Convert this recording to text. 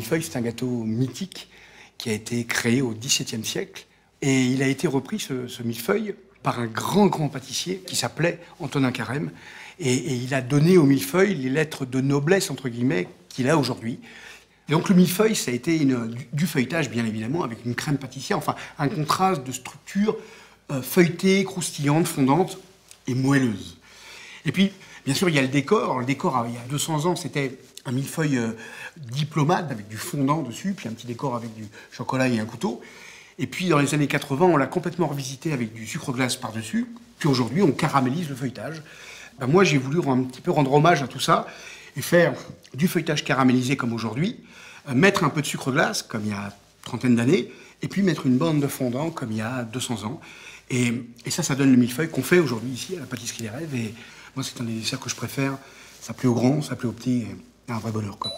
millefeuille, c'est un gâteau mythique qui a été créé au XVIIe siècle. Et il a été repris, ce millefeuille, par un grand pâtissier qui s'appelait Antonin Carême. Et il a donné au millefeuille les lettres de noblesse, entre guillemets, qu'il a aujourd'hui. Et donc le millefeuille, ça a été du feuilletage, bien évidemment, avec une crème pâtissière, enfin un contraste de structure feuilletée, croustillante, fondante et moelleuse. Et puis, bien sûr, il y a le décor. Le décor, il y a 200 ans, c'était un millefeuille diplomate avec du fondant dessus, puis un petit décor avec du chocolat et un couteau. Et puis, dans les années 80, on l'a complètement revisité avec du sucre glace par-dessus. Puis aujourd'hui, on caramélise le feuilletage. Ben moi, j'ai voulu un petit peu rendre hommage à tout ça et faire du feuilletage caramélisé comme aujourd'hui, mettre un peu de sucre glace, comme il y a une trentaine d'années, et puis mettre une bande de fondant, comme il y a 200 ans. Et ça donne le millefeuille qu'on fait aujourd'hui ici, à la pâtisserie des rêves. Et moi, c'est un des desserts que je préfère. Ça plaît aux grands, ça plaît aux petits. Un vrai bonheur, quoi.